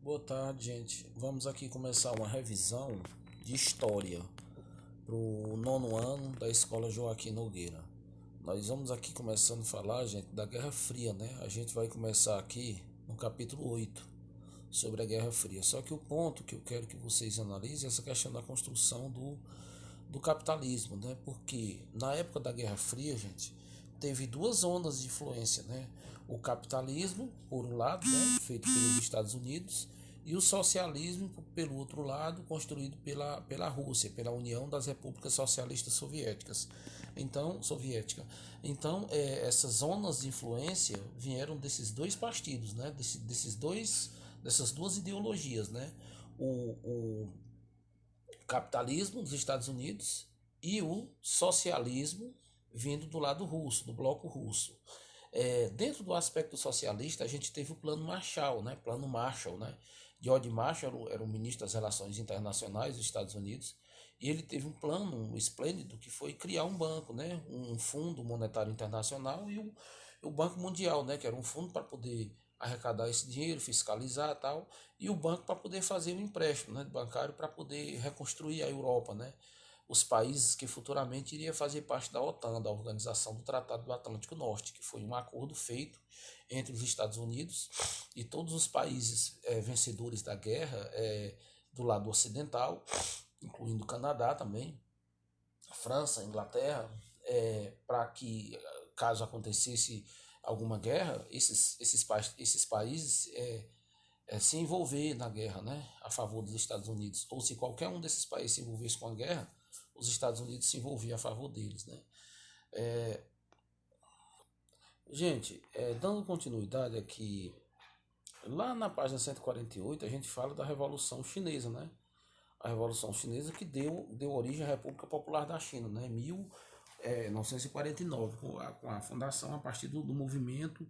Boa tarde, gente. Vamos aqui começar uma revisão de história para o nono ano da Escola Joaquim Nogueira. Nós vamos aqui começando a falar, gente, da Guerra Fria, né? A gente vai começar aqui no capítulo 8 sobre a Guerra Fria. Só que o ponto que eu quero que vocês analisem é essa questão da construção do capitalismo, né? Porque na época da Guerra Fria, gente, teve duas ondas de influência, né? O capitalismo, por um lado, né, feito pelos Estados Unidos, e o socialismo, pelo outro lado, construído pela Rússia, pela União das Repúblicas Socialistas Soviéticas. Essas zonas de influência vieram desses dois partidos, né? Dessas duas ideologias, né? O capitalismo dos Estados Unidos e o socialismo vindo do lado russo, do bloco russo. Dentro do aspecto socialista, a gente teve o Plano Marshall, né? Plano Marshall, né? George Marshall era o ministro das Relações Internacionais dos Estados Unidos e ele teve um plano esplêndido que foi criar um banco, né? Um fundo monetário internacional e o Banco Mundial, né? Que era um fundo para poder arrecadar esse dinheiro, fiscalizar e tal, e o banco para poder fazer um empréstimo, né, bancário para poder reconstruir a Europa, né, os países que futuramente iria fazer parte da OTAN, da Organização do Tratado do Atlântico Norte, que foi um acordo feito entre os Estados Unidos e todos os países vencedores da guerra do lado ocidental, incluindo o Canadá também, a França, a Inglaterra, para que caso acontecesse alguma guerra, esses países se envolver na guerra, né, a favor dos Estados Unidos, ou se qualquer um desses países se envolvesse com a guerra, os Estados Unidos se envolviam a favor deles, né. É, gente, dando continuidade aqui, lá na página 148 a gente fala da Revolução Chinesa, né, a Revolução Chinesa que deu origem à República Popular da China, né, 1949, com a fundação a partir do movimento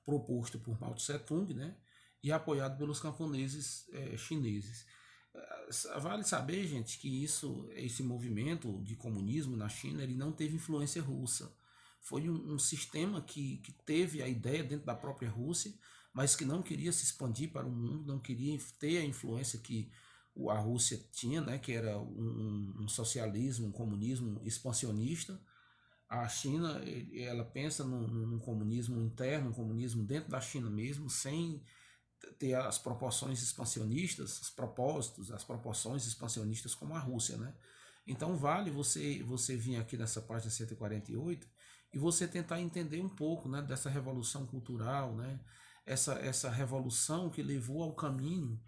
proposto por Mao Tse Tung, né, e apoiado pelos camponeses chineses. Vale saber, gente, que esse movimento de comunismo na China, ele não teve influência russa. Foi um sistema que teve a ideia dentro da própria Rússia, mas que não queria se expandir para o mundo, não queria ter a influência que a Rússia tinha, né, que era um socialismo, um comunismo expansionista. A China, ela pensa num comunismo interno, um comunismo dentro da China mesmo, sem ter as proporções expansionistas, os propósitos, as proporções expansionistas como a Rússia, né? Então vale você vir aqui nessa página 148 e você tentar entender um pouco, né, dessa revolução cultural, né? Essa revolução que levou ao caminho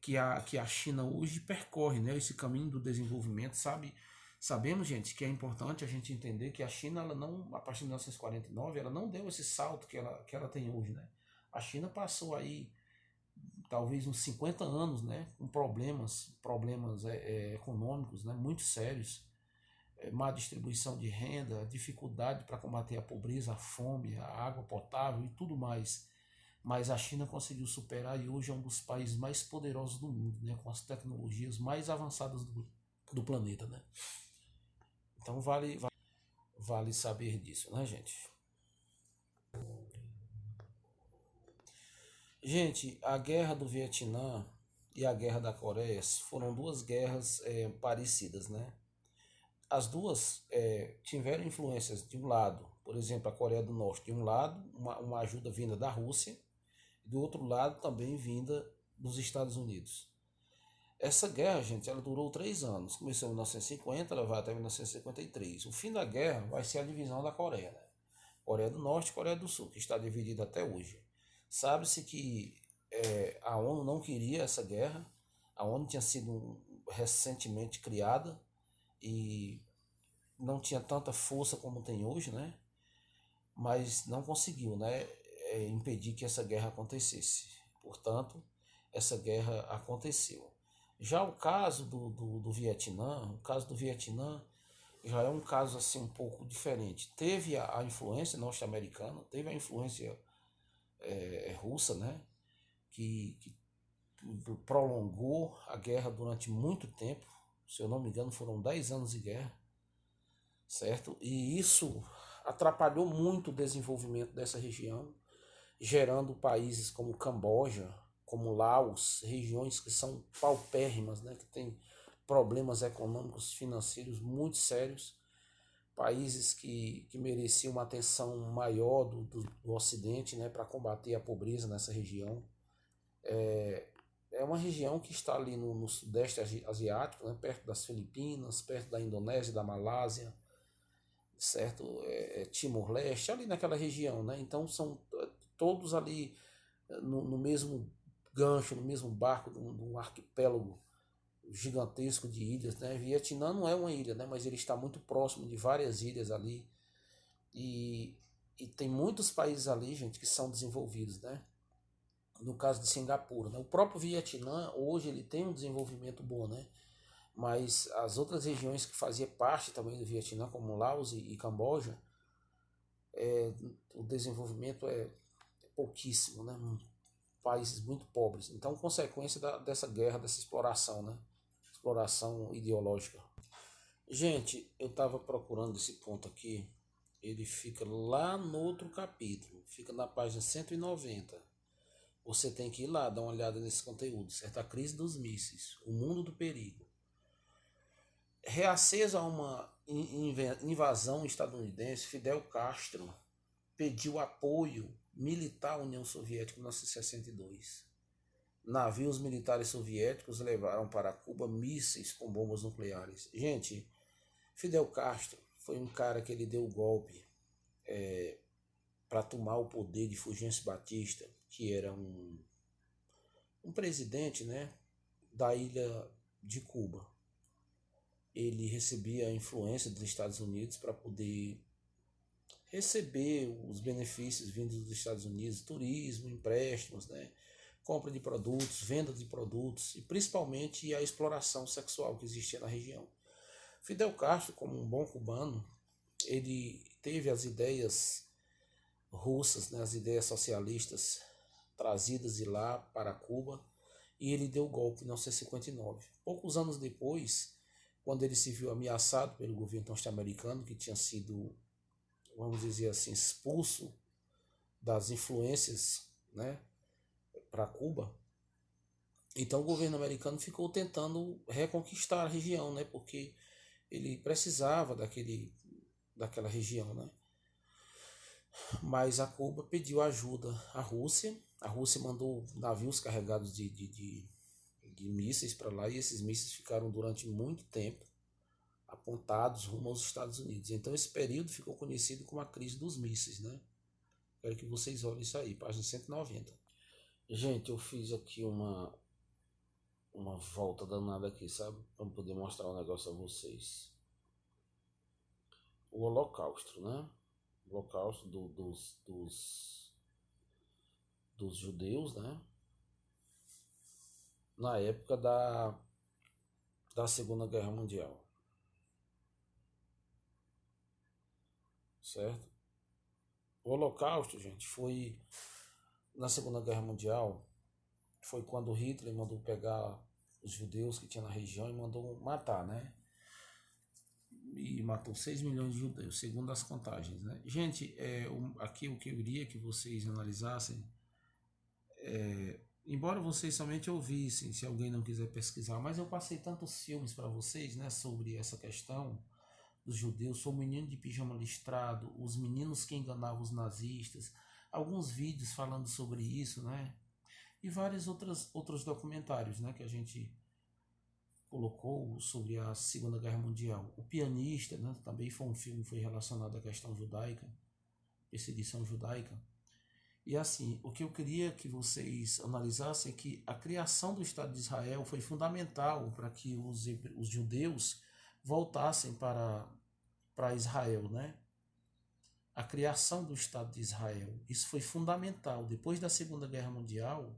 que a China hoje percorre, né? Esse caminho do desenvolvimento, sabe? Sabemos, gente, que é importante a gente entender que a China, ela não, a partir de 1949, ela não deu esse salto que ela tem hoje, né? A China passou aí talvez uns 50 anos, né, com problemas econômicos, né, muito sérios, má distribuição de renda, dificuldade para combater a pobreza, a fome, a água potável e tudo mais. Mas a China conseguiu superar e hoje é um dos países mais poderosos do mundo, né, com as tecnologias mais avançadas do planeta, né? Então vale saber disso, né, gente? Gente, a guerra do Vietnã e a guerra da Coreia foram duas guerras parecidas, né? As duas tiveram influências de um lado, por exemplo, a Coreia do Norte, de um lado, uma ajuda vinda da Rússia, e do outro lado também vinda dos Estados Unidos. Essa guerra, gente, ela durou 3 anos. Começou em 1950, ela vai até 1953. O fim da guerra vai ser a divisão da Coreia, né? Coreia do Norte e Coreia do Sul, que está dividida até hoje. Sabe-se que a ONU não queria essa guerra. A ONU tinha sido recentemente criada e não tinha tanta força como tem hoje, né? Mas não conseguiu, né, impedir que essa guerra acontecesse. Portanto, essa guerra aconteceu. Já o caso do Vietnã, o caso do Vietnã já é um caso assim um pouco diferente. Teve a influência norte-americana, teve a influência russa, né, que prolongou a guerra durante muito tempo. Se eu não me engano, foram 10 anos de guerra, certo? E isso atrapalhou muito o desenvolvimento dessa região, gerando países como Camboja, como Laos, regiões que são paupérrimas, né, que tem problemas econômicos, financeiros muito sérios, países que mereciam uma atenção maior do Ocidente, né, para combater a pobreza nessa região. É uma região que está ali no Sudeste Asiático, né, perto das Filipinas, perto da Indonésia, da Malásia, certo? Timor-Leste, ali naquela região, né? Então são todos ali no mesmo gancho, no mesmo barco, de um arquipélago gigantesco de ilhas, né? Vietnã não é uma ilha, né? Mas ele está muito próximo de várias ilhas ali e, e tem muitos países ali, gente, que são desenvolvidos, né? No caso de Singapura, né? O próprio Vietnã hoje ele tem um desenvolvimento bom, né? Mas as outras regiões que faziam parte também do Vietnã, como Laos e Camboja, o desenvolvimento é pouquíssimo, né? Países muito pobres. Então, consequência dessa guerra, dessa exploração, né? Exploração ideológica. Gente, eu estava procurando esse ponto aqui. Ele fica lá no outro capítulo. Fica na página 190. Você tem que ir lá dar uma olhada nesse conteúdo, certo? A crise dos mísseis, o mundo do perigo. Reaceso a uma invasão estadunidense, Fidel Castro pediu apoio militar à União Soviética em 1962. Navios militares soviéticos levaram para Cuba mísseis com bombas nucleares. Gente, Fidel Castro foi um cara que ele deu o golpe para tomar o poder de Fulgêncio Batista, que era um presidente, né, da ilha de Cuba. Ele recebia a influência dos Estados Unidos para poder receber os benefícios vindos dos Estados Unidos, turismo, empréstimos, né, compra de produtos, venda de produtos e principalmente a exploração sexual que existia na região. Fidel Castro, como um bom cubano, ele teve as ideias russas, né, as ideias socialistas trazidas de lá para Cuba e ele deu o golpe em 1959. Poucos anos depois, quando ele se viu ameaçado pelo governo norte-americano, que tinha sido, vamos dizer assim, expulso das influências, né, para Cuba, então o governo americano ficou tentando reconquistar a região, né, porque ele precisava daquela região, né. Mas a Cuba pediu ajuda à Rússia. A Rússia mandou navios carregados de mísseis para lá e esses mísseis ficaram durante muito tempo apontados rumo aos Estados Unidos. Então esse período ficou conhecido como a crise dos mísseis, né? Quero que vocês olhem isso aí, página 190. Gente, eu fiz aqui uma volta danada aqui, sabe? Para poder mostrar um negócio a vocês. O Holocausto, né? O Holocausto dos judeus, né? Na época da Segunda Guerra Mundial. Certo? O Holocausto, gente, foi na Segunda Guerra Mundial, foi quando Hitler mandou pegar os judeus que tinha na região e mandou matar, né? E matou 6 milhões de judeus, segundo as contagens, né? Gente, aqui o que eu queria que vocês analisassem, embora vocês somente ouvissem, se alguém não quiser pesquisar, mas eu passei tantos filmes para vocês, né, sobre essa questão dos judeus, sou o menino de pijama listrado, os meninos que enganavam os nazistas, alguns vídeos falando sobre isso, né? E vários outros documentários, né, que a gente colocou sobre a Segunda Guerra Mundial. O Pianista, né, também foi um filme que foi relacionado à questão judaica, perseguição judaica. E assim, o que eu queria que vocês analisassem é que a criação do Estado de Israel foi fundamental para que os judeus voltassem para Israel, né? A criação do Estado de Israel, isso foi fundamental. Depois da Segunda Guerra Mundial,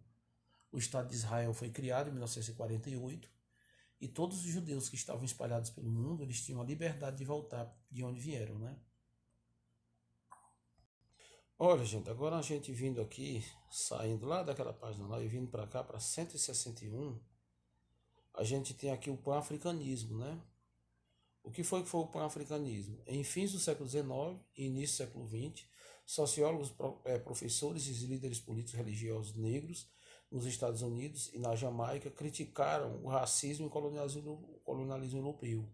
o Estado de Israel foi criado em 1948 e todos os judeus que estavam espalhados pelo mundo, eles tinham a liberdade de voltar de onde vieram, né? Olha, gente, agora a gente vindo aqui, saindo lá daquela página lá e vindo para cá, para 161, a gente tem aqui o pan-africanismo, né? O que foi o pan-africanismo? Em fins do século XIX e início do século XX, sociólogos, professores e líderes políticos religiosos negros nos Estados Unidos e na Jamaica, criticaram o racismo e o colonialismo europeu.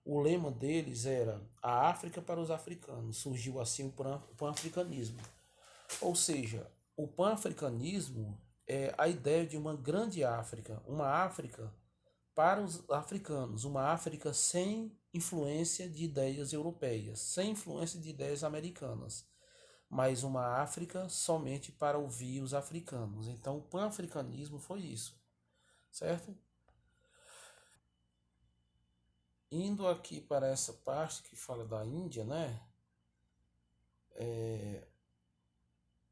O lema deles era a África para os africanos. Surgiu assim o pan-africanismo. Ou seja, o pan-africanismo é a ideia de uma grande África, uma África para os africanos, uma África sem influência de ideias europeias, sem influência de ideias americanas, mas uma África somente para ouvir os africanos. Então, o pan-africanismo foi isso, certo? Indo aqui para essa parte que fala da Índia, né?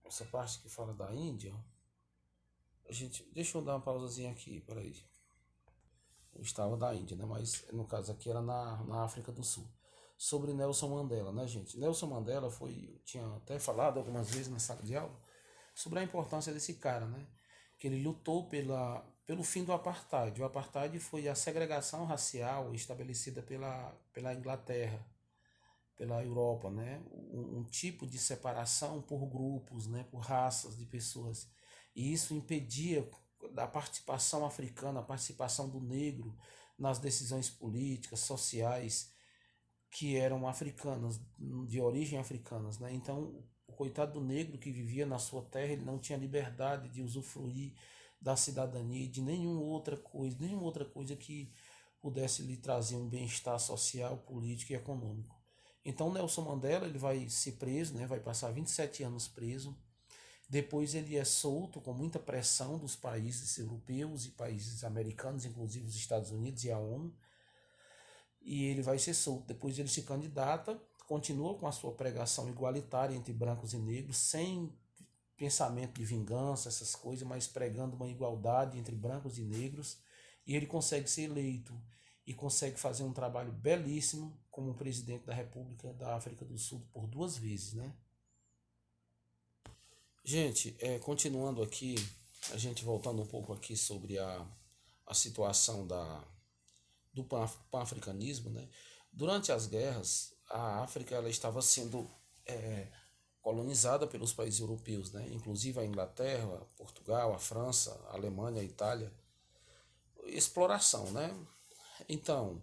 Essa parte que fala da Índia, deixa eu dar uma pausazinha aqui, peraí. Eu estava da Índia, né? Mas no caso aqui era na África do Sul. Sobre Nelson Mandela, né, gente? Nelson Mandela tinha até falado algumas vezes na sala de aula sobre a importância desse cara, né? Que ele lutou pelo fim do apartheid. O apartheid foi a segregação racial estabelecida pela Inglaterra, pela Europa, né? Um tipo de separação por grupos, né? Por raças de pessoas. E isso impedia a participação africana, a participação do negro nas decisões políticas, sociais, que eram africanas, de origem africanas, né? Então, o coitado do negro que vivia na sua terra, ele não tinha liberdade de usufruir da cidadania e de nenhuma outra coisa que pudesse lhe trazer um bem-estar social, político e econômico. Então, Nelson Mandela, ele vai ser preso, né? Vai passar 27 anos preso. Depois ele é solto com muita pressão dos países europeus e países americanos, inclusive os Estados Unidos e a ONU. E ele vai ser solto. Depois ele se candidata, continua com a sua pregação igualitária entre brancos e negros, sem pensamento de vingança, essas coisas, mas pregando uma igualdade entre brancos e negros. E ele consegue ser eleito e consegue fazer um trabalho belíssimo como presidente da República da África do Sul por 2 vezes, né? Gente, continuando aqui, a gente voltando um pouco aqui sobre a situação do pan-africanismo, né? Durante as guerras, a África ela estava sendo colonizada pelos países europeus, né? Inclusive a Inglaterra, Portugal, a França, a Alemanha, a Itália. Exploração, né? Então,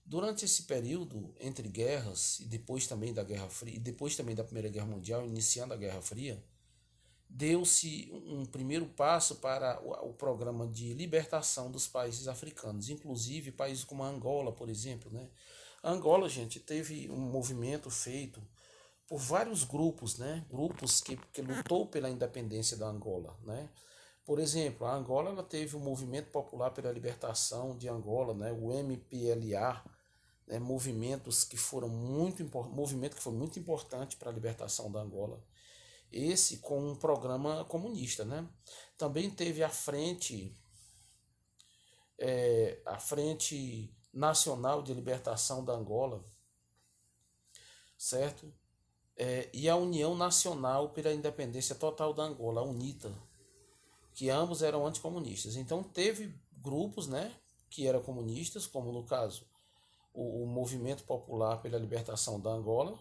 durante esse período entre guerras e depois também da Guerra Fria, e depois também da Primeira Guerra Mundial, iniciando a Guerra Fria, deu-se um primeiro passo para o programa de libertação dos países africanos, inclusive países como a Angola, por exemplo, né? A Angola, gente, teve um movimento feito por vários grupos, né? Grupos que lutou pela independência da Angola, né? Por exemplo, a Angola ela teve o Movimento Popular pela Libertação de Angola, né? O MPLA, né? Movimentos que foram movimento que foi muito importante para a libertação da Angola. Esse com um programa comunista, né? Também teve a Frente Nacional de Libertação da Angola, certo? E a União Nacional pela Independência Total da Angola, a UNITA, que ambos eram anticomunistas. Então teve grupos, né, que eram comunistas, como no caso o Movimento Popular pela Libertação da Angola,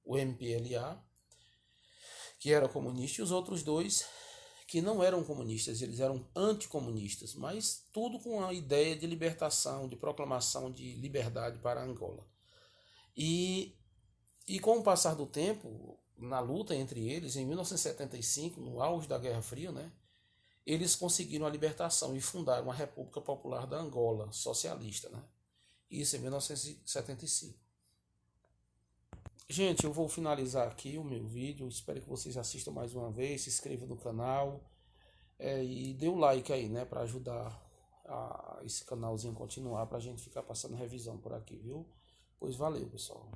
o MPLA, que era comunista, e os outros dois que não eram comunistas, eles eram anticomunistas, mas tudo com a ideia de libertação, de proclamação de liberdade para Angola. E com o passar do tempo, na luta entre eles, em 1975, no auge da Guerra Fria, né, eles conseguiram a libertação e fundaram a República Popular da Angola, socialista, né? Isso em 1975. Gente, eu vou finalizar aqui o meu vídeo. Espero que vocês assistam mais uma vez, se inscrevam no canal e dê um like aí, né, para ajudar esse canalzinho a continuar, para a gente ficar passando revisão por aqui, viu? Pois valeu, pessoal.